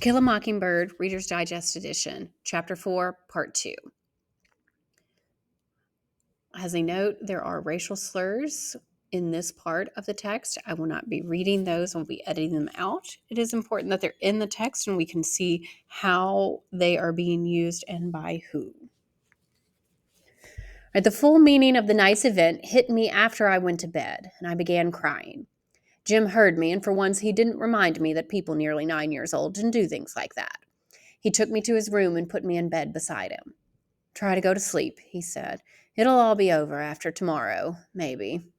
To Kill a Mockingbird, Reader's Digest Edition, Chapter 4, Part 2. As a note, there are racial slurs in this part of the text. I will not be reading those. I will be editing them out. It is important that they're in the text and we can see how they are being used and by who. The full meaning of the night's event hit me after I went to bed, and I began crying. Jim heard me, and for once he didn't remind me that people nearly 9 years old didn't do things like that. He took me to his room and put me in bed beside him. "Try to go to sleep," he said. "It'll all be over after tomorrow, maybe."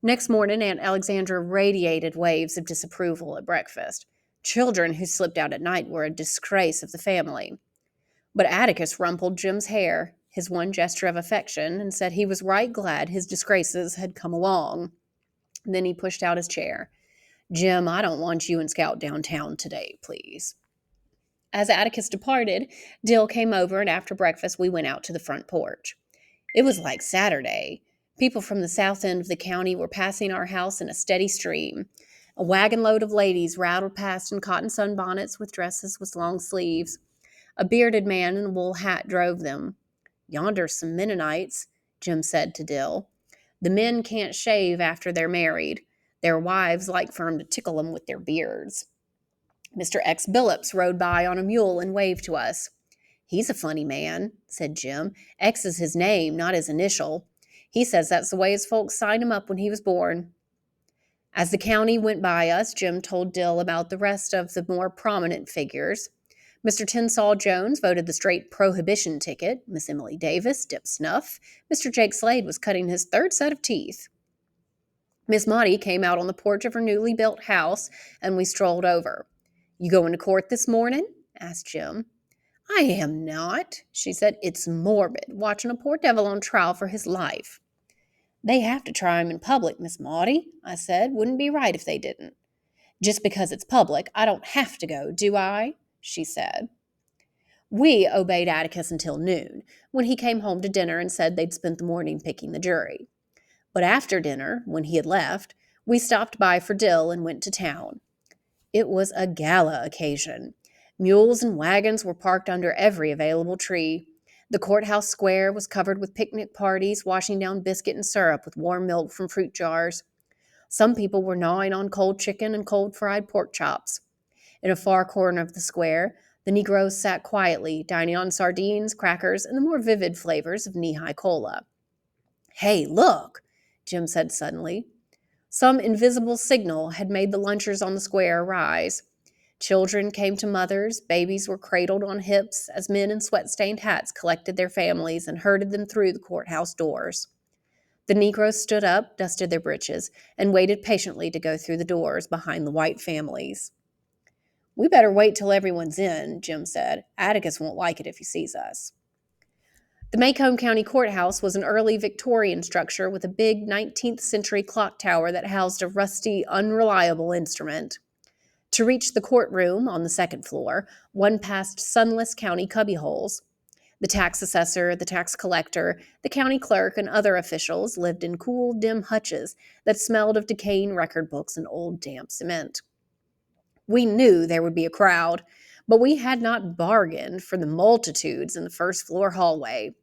Next morning, Aunt Alexandra radiated waves of disapproval at breakfast. Children who slipped out at night were a disgrace of the family. But Atticus rumpled Jim's hair, his one gesture of affection, and said he was right glad his disgraces had come along. Then he pushed out his chair. "Jim, I don't want you and Scout downtown today, please." As Atticus departed, Dill came over, and after breakfast we went out to the front porch. It was like Saturday. People from the south end of the county were passing our house in a steady stream. A wagon load of ladies rattled past in cotton sunbonnets with dresses with long sleeves. A bearded man in a wool hat drove them. "Yonder's some Mennonites," Jim said to Dill. "The men can't shave after they're married. Their wives like for 'em to tickle 'em with their beards." Mr. X. Billups rode by on a mule and waved to us. "He's a funny man," said Jim. "X is his name, not his initial. He says that's the way his folks signed him up when he was born." As the county went by us, Jim told Dill about the rest of the more prominent figures. Mr. Tinsall Jones voted the straight prohibition ticket. Miss Emily Davis dipped snuff. Mr. Jake Slade was cutting his third set of teeth. Miss Maudie came out on the porch of her newly built house, and we strolled over. "You going to court this morning?" asked Jim. "I am not," she said. "It's morbid, watching a poor devil on trial for his life." "They have to try him in public, Miss Maudie," I said. "Wouldn't be right if they didn't." "Just because it's public, I don't have to go, do I?" she said. We obeyed Atticus until noon, when he came home to dinner and said they'd spent the morning picking the jury. But after dinner, when he had left, we stopped by for Dill and went to town. It was a gala occasion. Mules and wagons were parked under every available tree. The courthouse square was covered with picnic parties, washing down biscuit and syrup with warm milk from fruit jars. Some people were gnawing on cold chicken and cold fried pork chops. In a far corner of the square, the Negroes sat quietly, dining on sardines, crackers, and the more vivid flavors of knee-high cola. "Hey, look," Jim said suddenly. Some invisible signal had made the lunchers on the square rise. Children came to mothers, babies were cradled on hips as men in sweat-stained hats collected their families and herded them through the courthouse doors. The Negroes stood up, dusted their breeches, and waited patiently to go through the doors behind the white families. "We better wait till everyone's in," Jim said. "Atticus won't like it if he sees us." The Macomb County Courthouse was an early Victorian structure with a big 19th century clock tower that housed a rusty, unreliable instrument. To reach the courtroom on the second floor, one passed sunless county cubbyholes. The tax assessor, the tax collector, the county clerk, and other officials lived in cool, dim hutches that smelled of decaying record books and old damp cement. We knew there would be a crowd, but we had not bargained for the multitudes in the first floor hallway.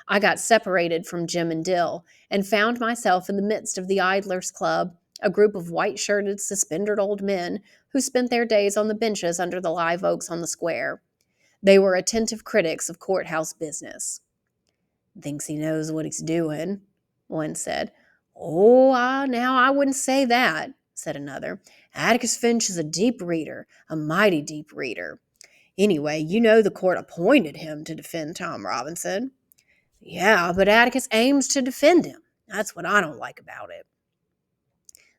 I got separated from Jim and Dill and found myself in the midst of the Idlers Club, a group of white-shirted, suspendered old men who spent their days on the benches under the live oaks on the square. They were attentive critics of courthouse business. "Thinks he knows what he's doing," one said. "Oh, now I wouldn't say that," said another. "Atticus Finch is a deep reader, a mighty deep reader. Anyway, you know the court appointed him to defend Tom Robinson." "Yeah, but Atticus aims to defend him. That's what I don't like about it."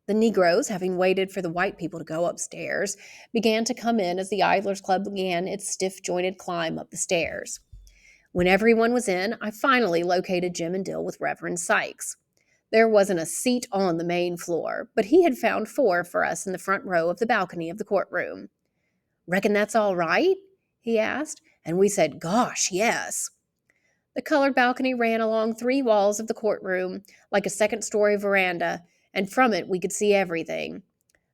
The Negroes, having waited for the white people to go upstairs, began to come in as the Idlers Club began its stiff-jointed climb up the stairs. When everyone was in, I finally located Jim and Dill with Reverend Sykes. There wasn't a seat on the main floor, but he had found 4 for us in the front row of the balcony of the courtroom. "Reckon that's all right?" he asked, and we said, "Gosh, yes." The colored balcony ran along 3 walls of the courtroom, like a second-story veranda, and from it we could see everything.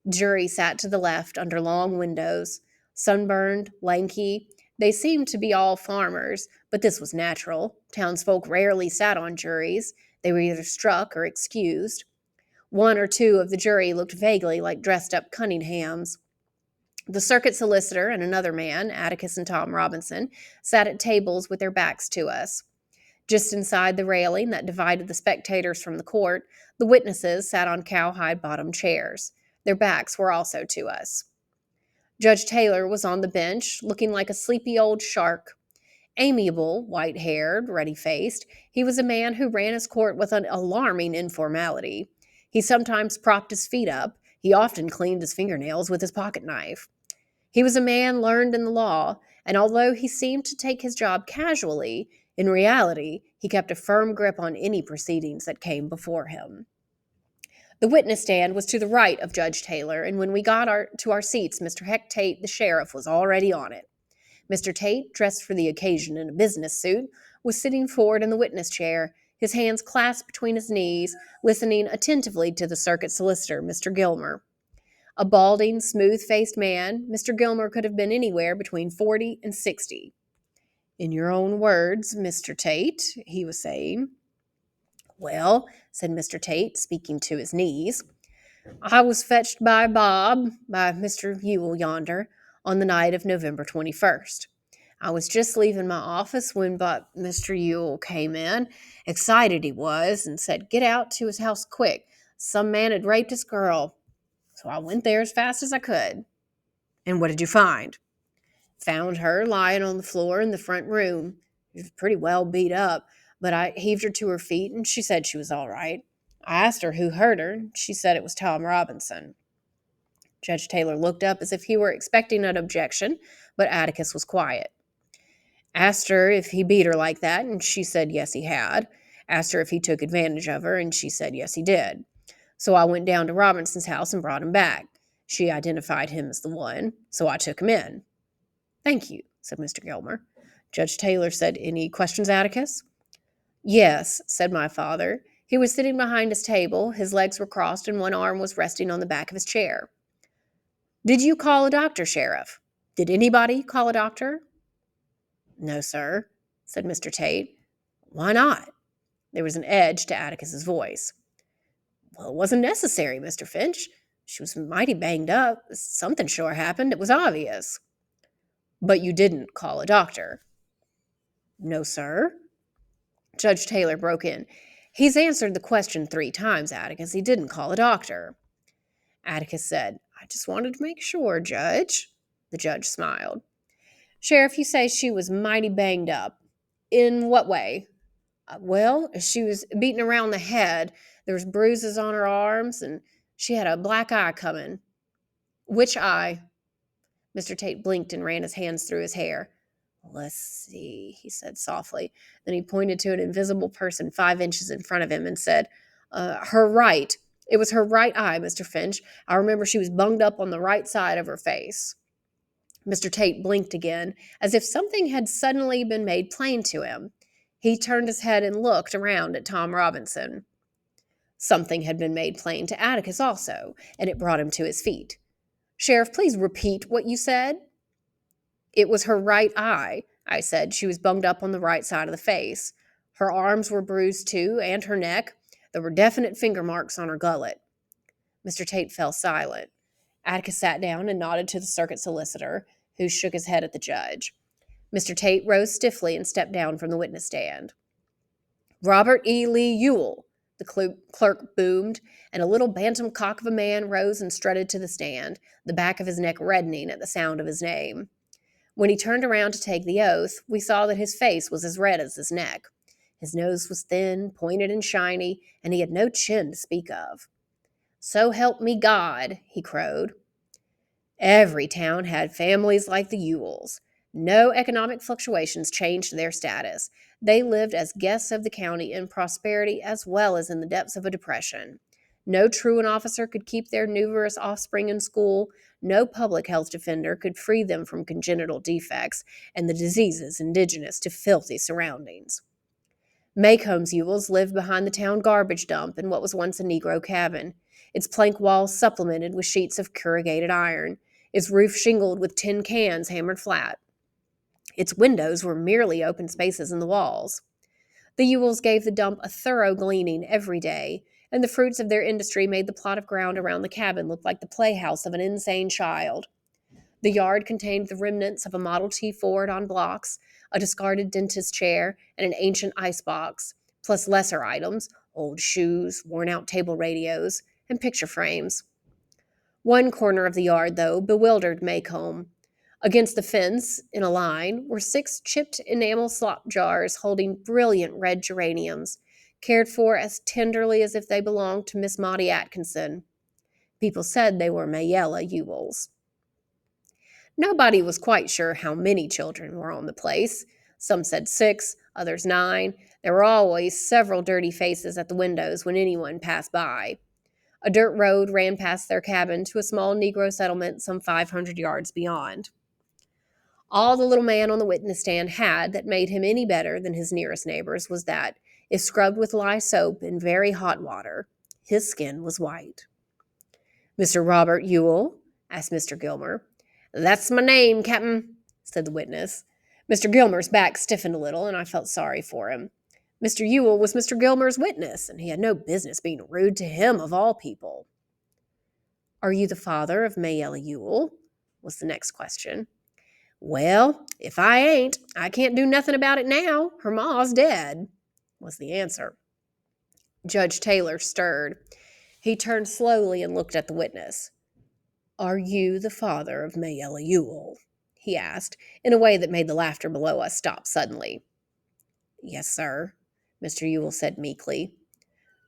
Jury sat to the left under long windows. Sunburned, lanky, they seemed to be all farmers, but this was natural. Townsfolk rarely sat on juries. They were either struck or excused. One or two of the jury looked vaguely like dressed-up Cunninghams. The circuit solicitor and another man, Atticus and Tom Robinson, sat at tables with their backs to us. Just inside the railing that divided the spectators from the court, the witnesses sat on cowhide bottom chairs. Their backs were also to us. Judge Taylor was on the bench, looking like a sleepy old shark. Amiable, white-haired, ruddy-faced, he was a man who ran his court with an alarming informality. He sometimes propped his feet up. He often cleaned his fingernails with his pocket knife. He was a man learned in the law, and although he seemed to take his job casually, in reality, he kept a firm grip on any proceedings that came before him. The witness stand was to the right of Judge Taylor, and when we got to our seats, Mr. Heck Tate, the sheriff, was already on it. Mr. Tate, dressed for the occasion in a business suit, was sitting forward in the witness chair, his hands clasped between his knees, listening attentively to the circuit solicitor, Mr. Gilmer. A balding, smooth-faced man, Mr. Gilmer could have been anywhere between 40 and 60. "In your own words, Mr. Tate," he was saying. "Well," said Mr. Tate, speaking to his knees, "I was fetched by Bob, by Mr. Ewell yonder, on the night of November 21st. I was just leaving my office when Mr. Ewell came in. Excited he was, and said, 'Get out to his house quick. Some man had raped his girl.' So I went there as fast as I could." "And what did you find?" "Found her lying on the floor in the front room. She was pretty well beat up, but I heaved her to her feet, and she said she was all right. I asked her who hurt her, and she said it was Tom Robinson." Judge Taylor looked up as if he were expecting an objection, but Atticus was quiet. "Asked her if he beat her like that, and she said yes, he had. Asked her if he took advantage of her, and she said yes, he did. So I went down to Robinson's house and brought him back. She identified him as the one, so I took him in." "Thank you," said Mr. Gilmer. Judge Taylor said, "Any questions, Atticus?" "Yes," said my father. He was sitting behind his table, his legs were crossed, and one arm was resting on the back of his chair. "Did you call a doctor, Sheriff? Did anybody call a doctor?" "No, sir," said Mr. Tate. "Why not?" There was an edge to Atticus's voice. "Well, it wasn't necessary, Mr. Finch. She was mighty banged up. Something sure happened. It was obvious." "But you didn't call a doctor?" "No, sir." Judge Taylor broke in. "He's answered the question 3 times, Atticus. He didn't call a doctor." Atticus said, "I just wanted to make sure, Judge." The judge smiled. "Sheriff, you say she was mighty banged up. In what way?" "Well, she was beaten around the head. There was bruises on her arms, and she had a black eye coming." "Which eye?" Mr. Tate blinked and ran his hands through his hair. "Let's see," he said softly. Then he pointed to an invisible person 5 inches in front of him and said, "Her right. It was her right eye, Mr. Finch. I remember she was bunged up on the right side of her face." Mr. Tate blinked again, as if something had suddenly been made plain to him. He turned his head and looked around at Tom Robinson. Something had been made plain to Atticus also, and it brought him to his feet. "Sheriff, please repeat what you said." "It was her right eye," I said. "She was bunged up on the right side of the face. Her arms were bruised too, and her neck. There were definite finger marks on her gullet." Mr. Tate fell silent. Atticus sat down and nodded to the circuit solicitor, who shook his head at the judge. Mr. Tate rose stiffly and stepped down from the witness stand. "Robert E. Lee Ewell," the clerk boomed, and a little bantam cock of a man rose and strutted to the stand, the back of his neck reddening at the sound of his name. When he turned around to take the oath, we saw that his face was as red as his neck. His nose was thin, pointed and shiny, and he had no chin to speak of. "So help me God," he crowed. Every town had families like the Ewells. No economic fluctuations changed their status. They lived as guests of the county in prosperity as well as in the depths of a depression. No truant officer could keep their numerous offspring in school. No public health defender could free them from congenital defects and the diseases indigenous to filthy surroundings. Maycomb's Ewells lived behind the town garbage dump in what was once a Negro cabin, its plank walls supplemented with sheets of corrugated iron. its roof shingled with tin cans hammered flat. Its windows were merely open spaces in the walls. The Ewells gave the dump a thorough gleaning every day, and the fruits of their industry made the plot of ground around the cabin look like the playhouse of an insane child. The yard contained the remnants of a Model T Ford on blocks, a discarded dentist chair, and an ancient icebox, plus lesser items, old shoes, worn-out table radios, and picture frames. One corner of the yard, though, bewildered Maycomb. Against the fence, in a line, were 6 chipped enamel slop jars holding brilliant red geraniums, cared for as tenderly as if they belonged to Miss Maudie Atkinson. People said they were Mayella Ewells. Nobody was quite sure how many children were on the place. Some said 6, others 9. There were always several dirty faces at the windows when anyone passed by. A dirt road ran past their cabin to a small Negro settlement some 500 yards beyond. All the little man on the witness stand had that made him any better than his nearest neighbors was that, if scrubbed with lye soap in very hot water, his skin was white. "Mr. Robert Ewell?" asked Mr. Gilmer. "That's my name, Cap'n," said the witness. Mr. Gilmer's back stiffened a little, and I felt sorry for him. Mr. Ewell was Mr. Gilmer's witness, and he had no business being rude to him of all people. "Are you the father of Mayella Ewell?" was the next question. "Well, if I ain't, I can't do nothing about it now. Her ma's dead," was the answer. Judge Taylor stirred. He turned slowly and looked at the witness. "Are you the father of Mayella Ewell?" he asked, in a way that made the laughter below us stop suddenly. "Yes, sir," Mr. Ewell said meekly.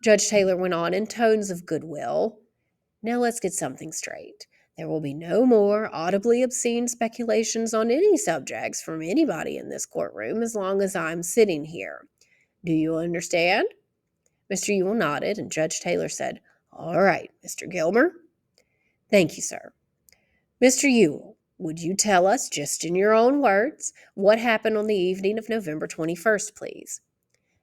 Judge Taylor went on in tones of goodwill. "Now let's get something straight. There will be no more audibly obscene speculations on any subjects from anybody in this courtroom as long as I'm sitting here. Do you understand?" Mr. Ewell nodded, and Judge Taylor said, "All right, Mr. Gilmer." "Thank you, sir. Mr. Ewell, would you tell us, just in your own words, what happened on the evening of November 21st, please?"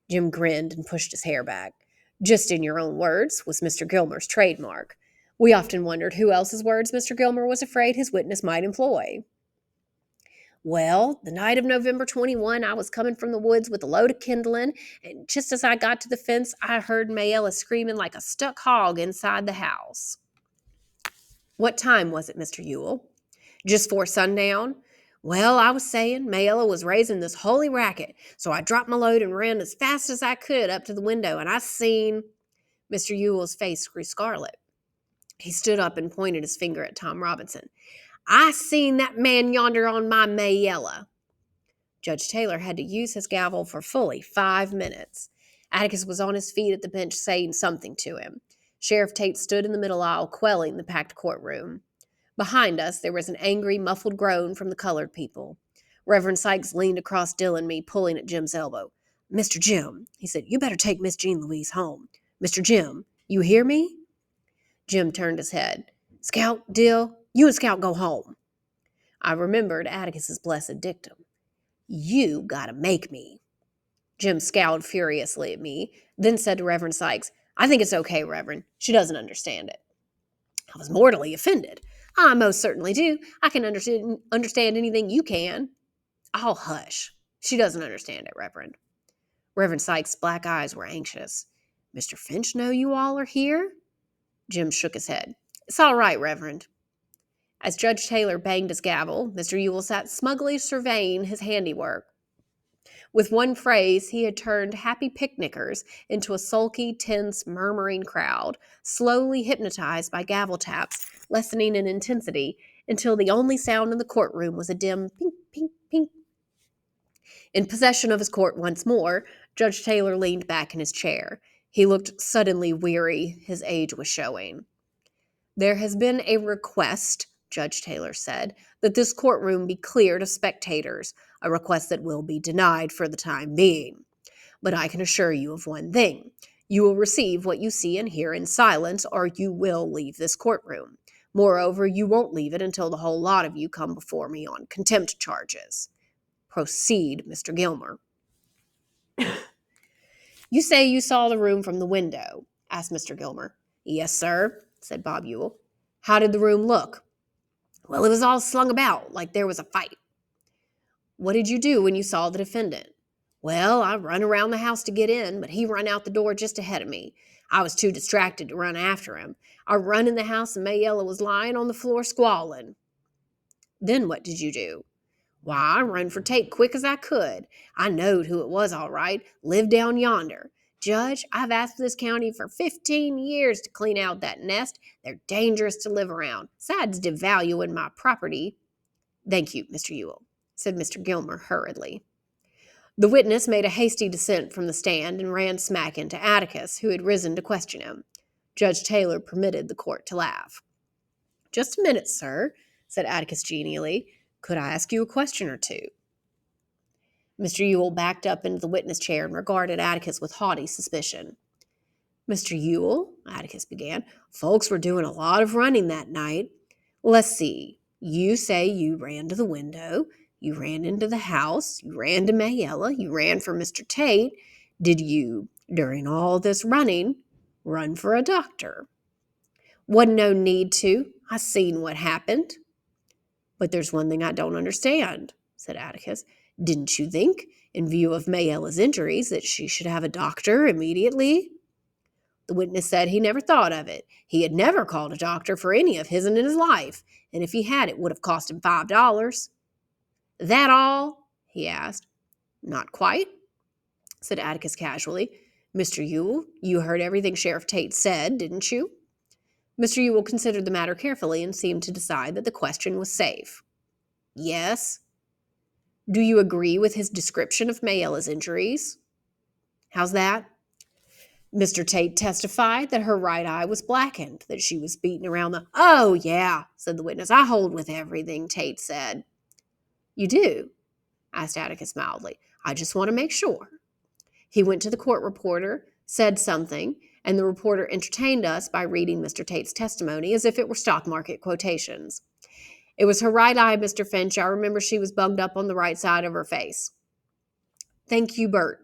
Jim grinned and pushed his hair back. "Just in your own words" was Mr. Gilmer's trademark. We often wondered who else's words Mr. Gilmer was afraid his witness might employ. "Well, the night of November 21, I was coming from the woods with a load of kindling, and just as I got to the fence, I heard Mayella screaming like a stuck hog inside the house." "What time was it, Mr. Ewell?" "Just 'fore sundown. Well, I was saying, Mayella was raising this holy racket, so I dropped my load and ran as fast as I could up to the window, and I seen—" Mr. Ewell's face grew scarlet. He stood up and pointed his finger at Tom Robinson. "I seen that man yonder on my Mayella." Judge Taylor had to use his gavel for fully 5 minutes. Atticus was on his feet at the bench saying something to him. Sheriff Tate stood in the middle aisle quelling the packed courtroom. Behind us, there was an angry, muffled groan from the colored people. Reverend Sykes leaned across Dill and me, pulling at Jim's elbow. "Mr. Jim," he said, "you better take Miss Jean Louise home. Mr. Jim, you hear me?" Jim turned his head. "Scout, Dill, you and Scout go home." I remembered Atticus's blessed dictum. "You gotta make me." Jim scowled furiously at me, then said to Reverend Sykes, "I think it's okay, Reverend. She doesn't understand it." I was mortally offended. "I most certainly do. I can understand anything you can." "Oh, hush. She doesn't understand it, Reverend." Reverend Sykes' black eyes were anxious. "Mr. Finch know you all are here?" Jim shook his head. "It's all right, Reverend." As Judge Taylor banged his gavel, Mr. Ewell sat smugly surveying his handiwork. With one phrase, he had turned happy picnickers into a sulky, tense, murmuring crowd, slowly hypnotized by gavel taps, lessening in intensity, until the only sound in the courtroom was a dim pink, pink, pink. In possession of his court once more, Judge Taylor leaned back in his chair. He looked suddenly weary. His age was showing. "There has been a request," Judge Taylor said, "that this courtroom be cleared of spectators, a request that will be denied for the time being. But I can assure you of one thing. You will receive what you see and hear in silence, or you will leave this courtroom. Moreover, you won't leave it until the whole lot of you come before me on contempt charges. Proceed, Mr. Gilmer." "You say you saw the room from the window?" asked Mr. Gilmer. "Yes, sir," said Bob Ewell. "How did the room look?" Well, it was all slung about like there was a fight. What did you do when you saw the defendant? Well, I run around the house to get in, but he run out the door just ahead of me. I was too distracted to run after him. I run in the house and Mayella was lying on the floor squalling. Then what did you do? Why, I run for Tate quick as I could. I knowed who it was all right, lived down yonder. Judge, I've asked this county for 15 years to clean out that nest. They're dangerous to live around, besides devaluing my property. Thank you, Mr. Ewell, said Mr. Gilmer hurriedly. The witness made a hasty descent from the stand and ran smack into Atticus, who had risen to question him. Judge Taylor permitted the court to laugh. Just a minute, sir, said Atticus genially. Could I ask you a question or two? Mr. Ewell backed up into the witness chair and regarded Atticus with haughty suspicion. Mr. Ewell, Atticus began, folks were doing a lot of running that night. Let's see. You say you ran to the window, you ran into the house, you ran to Mayella, you ran for Mr. Tate. Did you, during all this running, run for a doctor? Wasn't no need to. I seen what happened. But there's one thing I don't understand, said Atticus. Didn't you think, in view of Mayella's injuries, that she should have a doctor immediately? The witness said he never thought of it. He had never called a doctor for any of his in his life, and if he had, it would have cost him $5. That all? He asked. Not quite, said Atticus casually. Mr. Ewell, you heard everything Sheriff Tate said, didn't you? Mr. Ewell considered the matter carefully and seemed to decide that the question was safe. Yes. Do you agree with his description of Mayella's injuries? How's that? Mr. Tate testified that her right eye was blackened, that she was beaten around the... Oh, yeah, said the witness. I hold with everything Tate said. You do? Asked Atticus mildly. I just want to make sure. He went to the court reporter, said something, and the reporter entertained us by reading Mr. Tate's testimony as if it were stock market quotations. It was her right eye, Mr. Finch. I remember she was bunged up on the right side of her face. Thank you, Bert,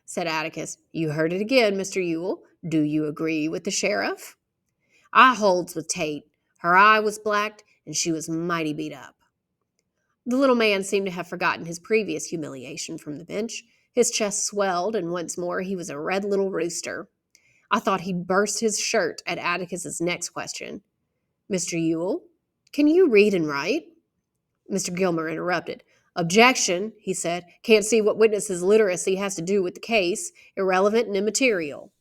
said Atticus. You heard it again, Mr. Ewell. Do you agree with the sheriff? I holds with Tate. Her eye was blacked, and she was mighty beat up. The little man seemed to have forgotten his previous humiliation from the bench. His chest swelled, and once more he was a red little rooster. I thought he'd burst his shirt at Atticus's next question. Mr. Ewell, can you read and write? Mr. Gilmer interrupted. Objection, he said. Can't see what witness's literacy has to do with the case. Irrelevant and immaterial.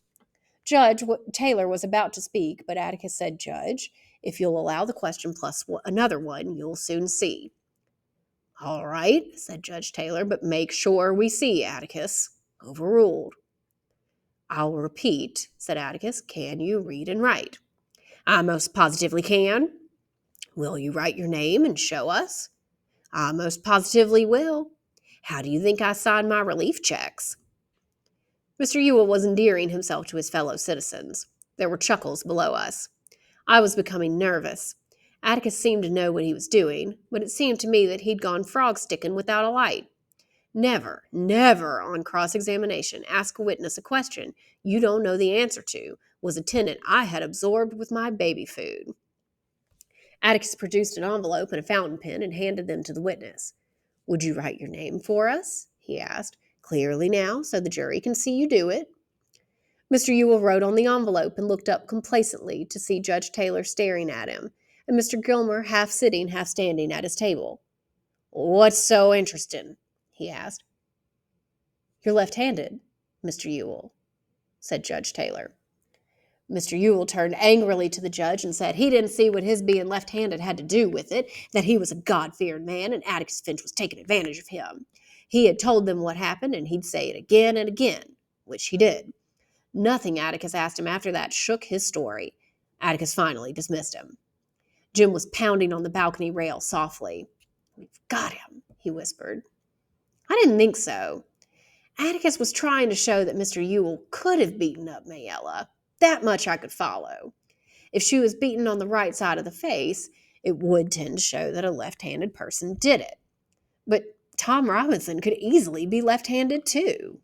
Judge Taylor was about to speak, but Atticus said, Judge, if you'll allow the question plus another one, you'll soon see. All right, said Judge Taylor, but make sure we see, Atticus. Overruled. I'll repeat, said Atticus. Can you read and write? I most positively can. Will you write your name and show us? I most positively will. How do you think I sign my relief checks? Mr. Ewell was endearing himself to his fellow citizens. There were chuckles below us. I was becoming nervous. Atticus seemed to know what he was doing, but it seemed to me that he'd gone frog-sticking without a light. Never, never on cross-examination ask a witness a question you don't know the answer to was a tenet I had absorbed with my baby food. Atticus produced an envelope and a fountain pen and handed them to the witness. Would you write your name for us? He asked. Clearly now, so the jury can see you do it. Mr. Ewell wrote on the envelope and looked up complacently to see Judge Taylor staring at him, and Mr. Gilmer half sitting, half standing at his table. What's so interesting? He asked. You're left-handed, Mr. Ewell, said Judge Taylor. Mr. Ewell turned angrily to the judge and said he didn't see what his being left-handed had to do with it, that he was a God-fearing man and Atticus Finch was taking advantage of him. He had told them what happened, and he'd say it again and again, which he did. Nothing Atticus asked him after that shook his story. Atticus finally dismissed him. Jim was pounding on the balcony rail softly. We've got him, he whispered. I didn't think so. Atticus was trying to show that Mr. Ewell could have beaten up Mayella. That much I could follow. If she was beaten on the right side of the face, it would tend to show that a left-handed person did it. But Tom Robinson could easily be left-handed too.